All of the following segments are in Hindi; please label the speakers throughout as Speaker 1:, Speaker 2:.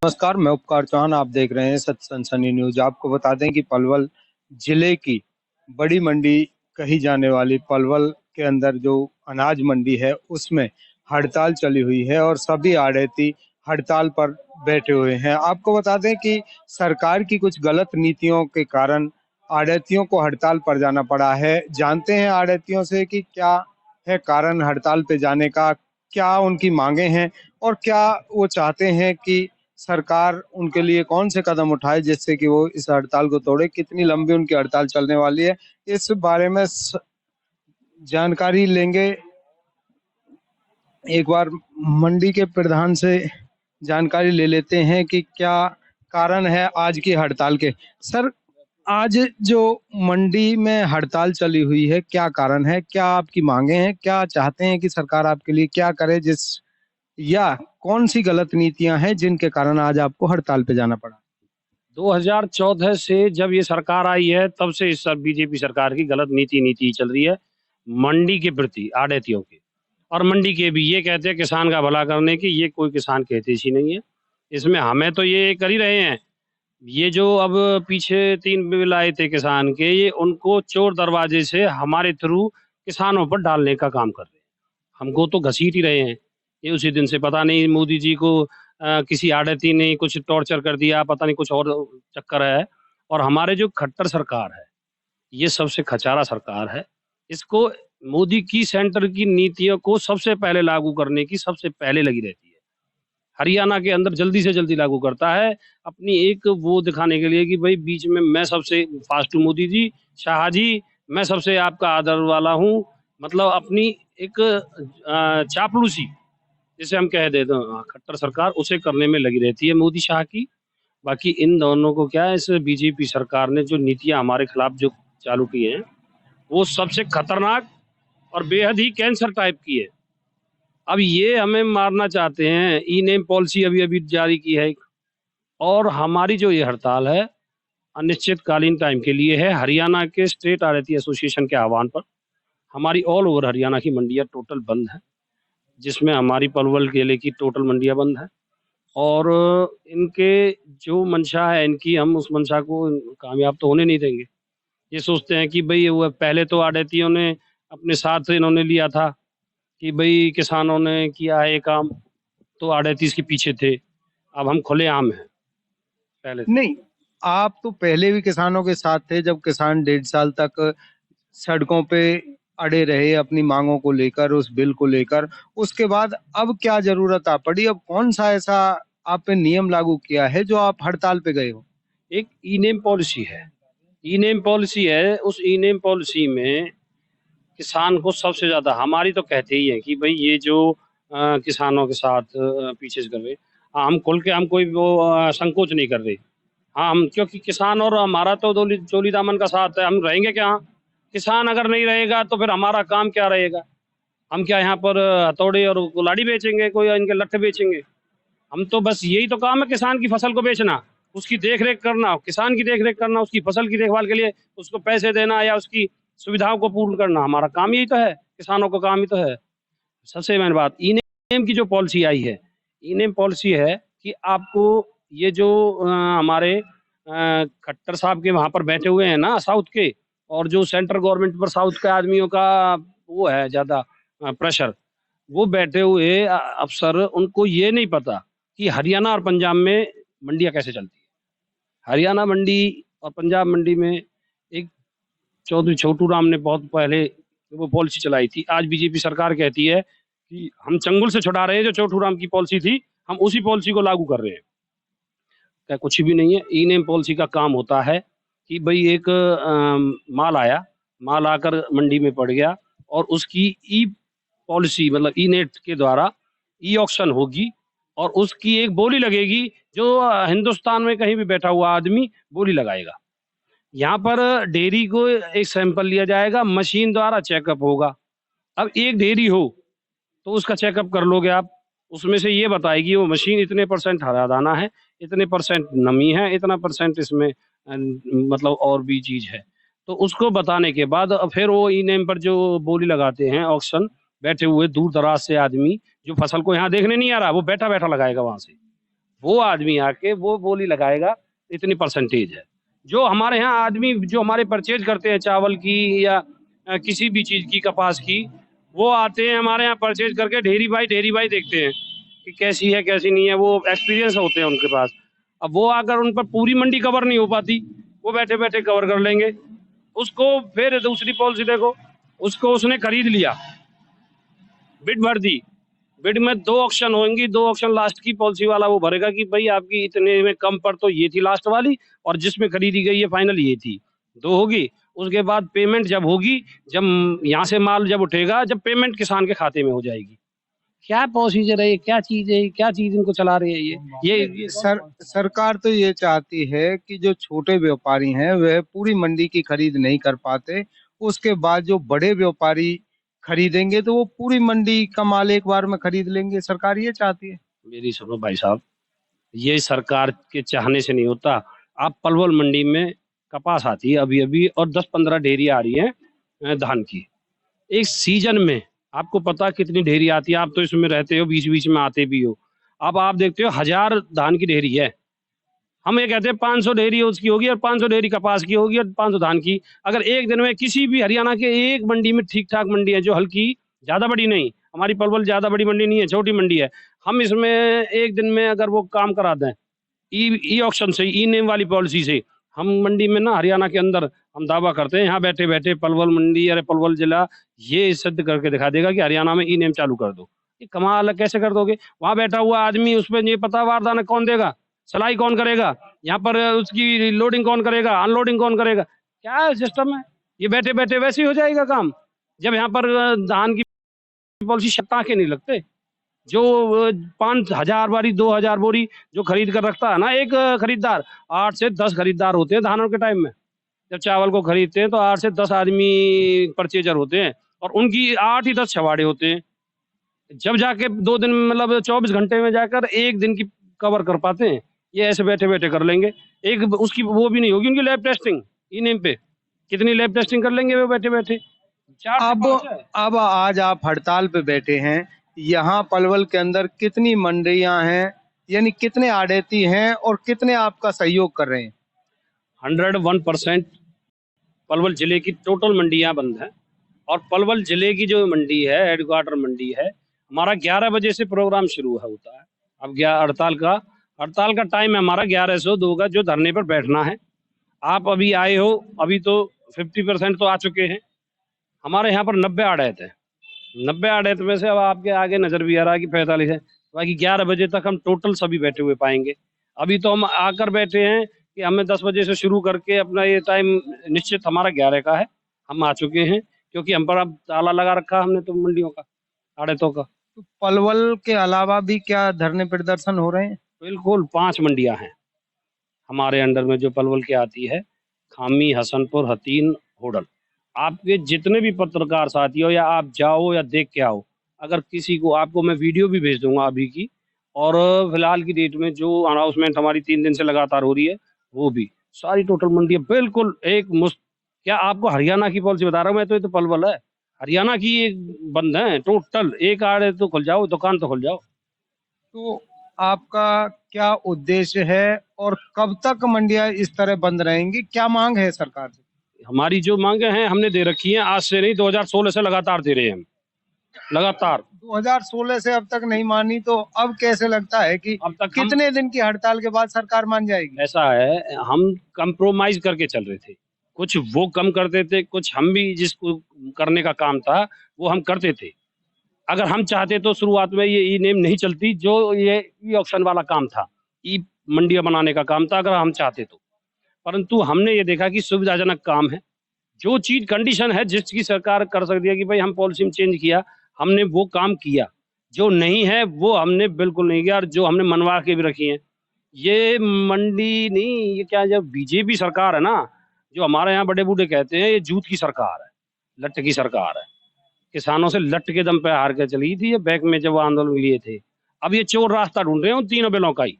Speaker 1: नमस्कार, मैं उपकार चौहान। आप देख रहे हैं सच सनसनी न्यूज। आपको बता दें कि पलवल जिले की बड़ी मंडी कही जाने वाली पलवल के अंदर जो अनाज मंडी है उसमें हड़ताल चली हुई है और सभी आढ़ती हड़ताल पर बैठे हुए हैं। आपको बता दें कि सरकार की कुछ गलत नीतियों के कारण आढ़तियों को हड़ताल पर जाना पड़ा है। जानते हैं आढ़तियों से कि क्या है कारण हड़ताल पे जाने का, क्या उनकी मांगे हैं और क्या वो चाहते हैं कि सरकार उनके लिए कौन से कदम उठाए जिससे कि वो इस हड़ताल को तोड़े। कितनी लंबी उनकी हड़ताल चलने वाली है, इस बारे में जानकारी लेंगे। एक बार मंडी के प्रधान से जानकारी ले लेते हैं कि क्या कारण है आज की हड़ताल के। सर, आज जो मंडी में हड़ताल चली हुई है, क्या कारण है, क्या आपकी मांगे हैं, क्या चाहते हैं कि सरकार आपके लिए क्या करे, जिस या कौन सी गलत नीतियां हैं जिनके कारण आज आपको हड़ताल पे जाना पड़ा?
Speaker 2: 2014 से जब ये सरकार आई है तब से इस सब बीजेपी सरकार की गलत नीति चल रही है मंडी के प्रति, आढ़तियों की। और मंडी के भी ये कहते हैं किसान का भला करने की, ये कोई किसान कहते ही नहीं है। इसमें हमें तो ये कर ही रहे हैं। ये जो अब पीछे 3 बिल आए थे किसान के, ये उनको चोर दरवाजे से हमारे थ्रू किसानों पर डालने का काम कर रहे हैं। हमको तो घसीट ही रहे हैं। ये उसी दिन से पता नहीं मोदी जी को किसी आड़ती ने कुछ टॉर्चर कर दिया, पता नहीं कुछ और चक्कर है। और हमारे जो खट्टर सरकार है, ये सबसे खचारा सरकार है। इसको मोदी की सेंटर की नीतियों को सबसे पहले लागू करने की सबसे पहले लगी रहती है। हरियाणा के अंदर जल्दी से जल्दी लागू करता है, अपनी एक वो दिखाने के लिए कि भाई बीच में मैं सबसे फास्ट हूँ, मोदी जी, शाह जी, मैं सबसे आपका आदर वाला हूँ। मतलब अपनी एक चापलूसी जिसे हम कह देते हैं, खट्टर सरकार उसे करने में लगी रहती है मोदी शाह की। बाकी इन दोनों को क्या है, इस बीजेपी सरकार ने जो नीतियां हमारे खिलाफ जो चालू की हैं, वो सबसे खतरनाक और बेहद ही कैंसर टाइप की है। अब ये हमें मारना चाहते हैं। ई नेम पॉलिसी अभी अभी जारी की है और हमारी जो ये हड़ताल है अनिश्चितकालीन टाइम के लिए है। हरियाणा के स्टेट आढ़ती एसोसिएशन के आह्वान पर हमारी ऑल ओवर हरियाणा की मंडियां टोटल बंद है, जिसमें हमारी पलवल केले की टोटल मंडियां बंद है। और इनके जो मंशा है इनकी, हम उस मंशा को कामयाब तो होने नहीं देंगे। ये सोचते हैं कि भाई वो पहले तो आढ़तियों ने अपने साथ इन्होंने लिया था कि भाई किसानों ने किया है ये काम, तो आढ़ती इसके पीछे थे। अब हम खुलेआम हैं पहले से।
Speaker 1: नहीं, आप तो पहले भी किसानों के साथ थे जब किसान 1.5 साल तक सड़कों पे अड़े रहे अपनी मांगों को लेकर, उस बिल को लेकर। उसके बाद अब क्या जरूरत आ पड़ी? अब कौन सा ऐसा आप पे नियम लागू किया है जो आप हड़ताल पे गए हो?
Speaker 2: एक ई नेम पॉलिसी है। ई नेम पॉलिसी है, उस ई नेम पॉलिसी में किसान को सबसे ज्यादा, हमारी तो कहते ही है कि भाई ये जो किसानों के साथ पीछे से कर रहे। हाँ, हम खुल के, हम कोई वो संकोच नहीं कर रहे। हाँ, हम क्योंकि किसान और हमारा तो चोली दामन का साथ है, हम रहेंगे क्या? किसान अगर नहीं रहेगा तो फिर हमारा काम क्या रहेगा? हम क्या यहाँ पर हथौड़े और कुल्हाड़ी बेचेंगे, कोई इनके लट्ठे बेचेंगे? हम तो बस यही तो काम है, किसान की फसल को बेचना, उसकी देख रेख करना, किसान की देख रेख करना, उसकी फसल की देखभाल के लिए उसको पैसे देना या उसकी सुविधाओं को पूर्ण करना। हमारा काम यही तो है, किसानों का काम ही तो है। सबसे मेन बात ई नेम की जो पॉलिसी आई है, ई नेम पॉलिसी है कि आपको ये जो हमारे खट्टर साहब के वहां पर बैठे हुए हैं ना साउथ के, और जो सेंट्रल गवर्नमेंट पर साउथ के आदमियों का वो है ज्यादा प्रेशर, वो बैठे हुए अफसर, उनको ये नहीं पता कि हरियाणा और पंजाब में मंडियां कैसे चलती है। हरियाणा मंडी और पंजाब मंडी में एक चौधरी छोटू राम ने बहुत पहले वो पॉलिसी चलाई थी। आज बीजेपी सरकार कहती है कि हम चंगुल से छुड़ा रहे हैं, जो छोटू राम की पॉलिसी थी हम उसी पॉलिसी को लागू कर रहे हैं। क्या कुछ भी नहीं है। ई नेम पॉलिसी का काम होता है कि भाई एक माल आकर मंडी में पड़ गया और उसकी ई पॉलिसी मतलब ई नेट के द्वारा ई ऑक्शन होगी और उसकी एक बोली लगेगी, जो हिंदुस्तान में कहीं भी बैठा हुआ आदमी बोली लगाएगा। यहाँ पर डेयरी को एक सैंपल लिया जाएगा, मशीन द्वारा चेकअप होगा। अब एक डेयरी हो तो उसका चेकअप कर लोगे आप, उसमें से ये बताएगी वो मशीन इतने % हरा दाना है, इतने % नमी है, इतना % इसमें मतलब और भी चीज है। तो उसको बताने के बाद फिर वो ई नेम पर जो बोली लगाते हैं ऑक्शन, बैठे हुए दूर दराज से आदमी जो फसल को यहाँ देखने नहीं आ रहा, वो बैठा बैठा लगाएगा वहां से। वो आदमी आके वो बोली लगाएगा इतनी परसेंटेज है। जो हमारे यहाँ आदमी जो हमारे परचेज करते हैं चावल की या किसी भी चीज की, कपास की, वो आते हैं हमारे यहाँ परचेज करके ढेरी बाई देखते हैं कि कैसी है कैसी नहीं है, वो एक्सपीरियंस होते हैं उनके पास। अब वो अगर उन पर पूरी मंडी कवर नहीं हो पाती, वो बैठे बैठे कवर कर लेंगे उसको। फिर दूसरी पॉलिसी देखो, उसको उसने खरीद लिया, बिड भर दी, बिड में 2 ऑक्शन होंगी, 2 ऑक्शन लास्ट की पॉलिसी वाला वो भरेगा कि भाई आपकी इतने में कम पर तो ये थी लास्ट वाली, और जिसमें खरीदी गई है फाइनल ये थी, 2 होगी। उसके बाद पेमेंट जब होगी, जब यहाँ से माल जब उठेगा, जब पेमेंट किसान के खाते में हो जाएगी। क्या प्रोसीजर है, क्या चीज है, क्या चीज इनको चला रहे हैं ये
Speaker 1: सरकार तो ये चाहती है कि जो छोटे व्यापारी हैं वह पूरी मंडी की खरीद नहीं कर पाते, उसके बाद जो बड़े व्यापारी खरीदेंगे तो वो पूरी मंडी का माल एक बार में खरीद लेंगे। सरकार ये चाहती है।
Speaker 2: मेरी सुनो भाई साहब, ये सरकार के चाहने से नहीं होता। आप पलवल मंडी में कपास आती है अभी अभी, और 10-15 ढेरी आ रही है धान की। एक सीजन में आपको पता कितनी ढेरी आती है, आप तो इसमें रहते हो, बीच बीच में आते भी हो। अब आप देखते हो 1000 धान की ढेरी है, हम ये कहते हैं 500 ढेरी उसकी होगी और 500 ढेरी कपास की होगी और 500 धान की। अगर एक दिन में किसी भी हरियाणा के एक मंडी में, ठीक ठाक मंडी है जो हल्की, ज्यादा बड़ी नहीं, हमारी पलवल ज्यादा बड़ी मंडी नहीं है, छोटी मंडी है, हम इसमें एक दिन में अगर वो काम करा दें ई ऑक्शन से, ई नेम वाली पॉलिसी से, हम मंडी में ना हरियाणा के अंदर हम दावा करते हैं, यहाँ बैठे बैठे पलवल मंडी अरे पलवल जिला ये सिद्ध करके दिखा देगा कि हरियाणा में ई नेम चालू कर दो। ये कमाल है, कैसे कर दोगे? वहां बैठा हुआ आदमी, उसमें ये पता वारदाना कौन देगा, सलाई कौन करेगा, यहाँ पर उसकी लोडिंग कौन करेगा, अनलोडिंग कौन करेगा, क्या सिस्टम है? ये बैठे बैठे वैसे ही हो जाएगा काम। जब यहाँ पर धान की पॉलिसी शक्ता के नहीं लगते, जो 5000 बोरी 2000 बोरी जो खरीद कर रखता है ना एक खरीदार, 8 से 10 खरीदार होते हैं धानों के टाइम में। जब चावल को खरीदते हैं तो 8 से 10 आदमी परचेजर होते हैं, और उनकी 8 ही 10 छवाड़े होते हैं। जब जाके 2 दिन मतलब 24 घंटे में जाकर एक दिन की कवर कर पाते हैं, ये ऐसे बैठे बैठे कर लेंगे। एक उसकी वो भी नहीं होगी उनकी लैब टेस्टिंग, ई नेम पे कितनी लैब टेस्टिंग कर लेंगे वो बैठे बैठे।
Speaker 1: अब आज आप हड़ताल पे बैठे हैं, यहाँ पलवल के अंदर कितनी मंडियां हैं, यानी कितने आड़ती हैं और कितने आपका सहयोग कर रहे हैं?
Speaker 2: 101% पलवल जिले की टोटल मंडियां बंद हैं, और पलवल जिले की जो मंडी है, हेडक्वार्टर मंडी है, हमारा 11 बजे से प्रोग्राम शुरू होता है। अब हड़ताल का टाइम है हमारा 11 से 2 का, जो धरने पर बैठना है। आप अभी आए हो, अभी तो 50% तो आ चुके हैं। हमारे यहाँ पर 90 आड़त है, 90 आड़त में से अब आपके आगे नजर भी आ रहा है कि 45 है, बाकी 11 बजे तक हम टोटल सभी बैठे हुए पाएंगे। अभी तो हम आकर बैठे हैं कि हमें 10 बजे से शुरू करके अपना ये टाइम निश्चित हमारा 11 का है, हम आ चुके हैं, क्योंकि हम पर अब ताला लगा रखा हमने तो मंडियों का, आड़तों का।
Speaker 1: तो पलवल के अलावा भी क्या धरने प्रदर्शन हो रहे हैं?
Speaker 2: बिल्कुल, 5 मंडियां हैं हमारे अंडर में जो पलवल की आती है, खामी, हसनपुर, हतीन, होडल। आपके जितने भी पत्रकार साथी हो, या आप जाओ या देख के आओ, अगर किसी को, आपको मैं वीडियो भी भेज दूंगा अभी की, और फिलहाल की डेट में जो अनाउंसमेंट हमारी 3 दिन से लगातार हो रही है वो भी, सारी टोटल मंडी बिल्कुल एक मुश्त। क्या आपको हरियाणा की पॉलिसी बता रहा हूँ मैं, तो ये तो पलवल है, हरियाणा की एक बंद है टोटल, एक आड़े तो खुल जाओ, दुकान तो खुल जाओ।
Speaker 1: तो आपका क्या उद्देश्य है और कब तक मंडियां इस तरह बंद रहेंगी? क्या मांग है सरकार से?
Speaker 2: हमारी जो मांगे हैं हमने दे रखी हैं, आज से नहीं 2016 से लगातार दे रहे हैं हम, लगातार।
Speaker 1: 2016 से अब तक नहीं मानी, तो अब कैसे लगता है कि
Speaker 2: अब तक
Speaker 1: कितने दिन की हड़ताल के बाद सरकार मान जाएगी?
Speaker 2: ऐसा है, हम कंप्रोमाइज करके चल रहे थे, कुछ वो कम करते थे, कुछ हम भी जिसको करने का काम था वो हम करते थे। अगर हम चाहते तो शुरुआत में ये ई नेम नहीं चलती, जो ये ई ऑक्शन वाला काम था, ई मंडियां बनाने का काम था, अगर हम चाहते तो। परंतु हमने ये देखा कि सुविधाजनक काम है, जो चीज कंडीशन है जिसकी सरकार कर सकती है कि भाई हम पॉलिसी में चेंज किया, हमने वो काम किया। जो नहीं है वो हमने बिल्कुल नहीं किया, और जो हमने मनवा के भी रखी है। ये मंडी नहीं, ये क्या, जब बीजेपी सरकार है ना, जो हमारे यहाँ बड़े बूढ़े कहते हैं, ये जूत की सरकार है, लट की सरकार है, किसानों से लट के दम पे हार के चली थी ये बैक में जब वो आंदोलन लिए थे। अब ये चोर रास्ता ढूंढ रहे हैं उन तीनों बेलों का ही,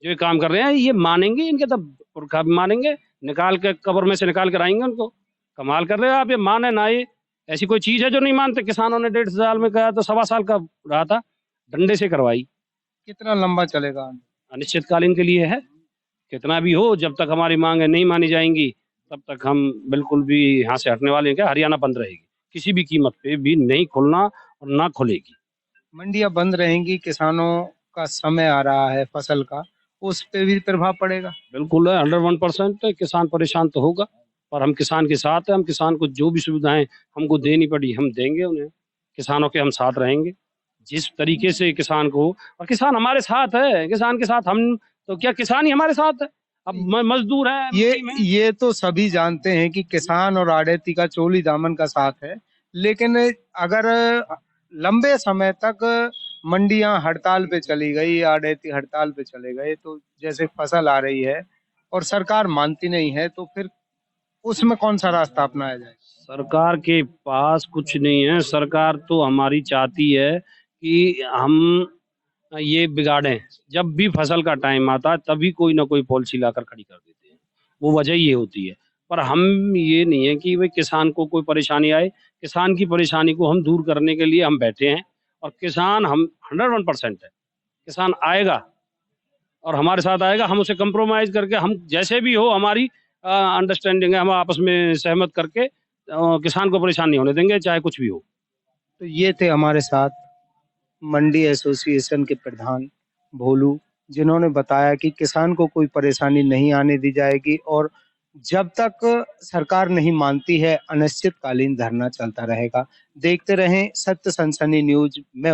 Speaker 2: जो ये काम कर रहे हैं। ये मानेंगे, इनके तब पुरखा भी मानेंगे, निकाल के कब्र में से निकाल कर आएंगे उनको। कमाल कर रहे हो आप, ये माने ना, ये ऐसी कोई चीज है जो नहीं मानते। किसानों ने 1.5 साल में कहा तो 1.25 साल का रहा था, डंडे से करवाई।
Speaker 1: कितना लंबा चलेगा?
Speaker 2: अनिश्चितकालीन के लिए है। कितना भी हो, जब तक हमारी मांगें नहीं मानी जाएंगी तब तक हम बिल्कुल भी यहाँ से हटने वाले हैं। क्या हरियाणा बंद रहेगी, किसी भी कीमत पे भी नहीं खुलना और ना खुलेगी।
Speaker 1: मंडियां बंद रहेंगी, किसानों का समय आ रहा है फसल का, उस पे भी प्रभाव पड़ेगा।
Speaker 2: बिल्कुल है, 101% किसान परेशान तो होगा, पर हम किसान के साथ हैं। हम किसान को जो भी सुविधाएं हमको देनी पड़ी हम देंगे उन्हें। किसानों के हम साथ रहेंगे जिस तरीके से किसान को, और किसान हमारे साथ है। किसान के साथ हम, तो क्या किसान ही हमारे साथ है? अब मजदूर है
Speaker 1: ये
Speaker 2: मंडी में।
Speaker 1: ये तो सभी जानते हैं कि किसान और आड़ती का चोली दामन का साथ है, लेकिन अगर लंबे समय तक मंडियां हड़ताल पे चली गई, आड़ती हड़ताल पे चले गए, तो जैसे फसल आ रही है और सरकार मानती नहीं है, तो फिर उसमें कौन सा रास्ता अपनाया जाए?
Speaker 2: सरकार के पास कुछ नहीं है। सरकार तो हमारी चाहती है कि हम ये बिगाड़ें। जब भी फसल का टाइम आता है तभी कोई ना कोई पॉलिसी लाकर खड़ी कर देते हैं। वो वजह ये होती है। पर हम, ये नहीं है कि भाई किसान को कोई परेशानी आए। किसान की परेशानी को हम दूर करने के लिए हम बैठे हैं, और किसान हम 101% है। किसान आएगा और हमारे साथ आएगा। हम उसे कंप्रोमाइज़ करके, हम जैसे भी हो हमारी अंडरस्टैंडिंग है, हम आपस में सहमत करके किसान को परेशान नहीं होने देंगे, चाहे कुछ भी हो।
Speaker 1: तो ये थे हमारे साथ मंडी एसोसिएशन के प्रधान भोलू, जिन्होंने बताया कि किसान को कोई परेशानी नहीं आने दी जाएगी और जब तक सरकार नहीं मानती है, अनिश्चितकालीन धरना चलता रहेगा। देखते रहें सत्य सनसनी न्यूज। मैं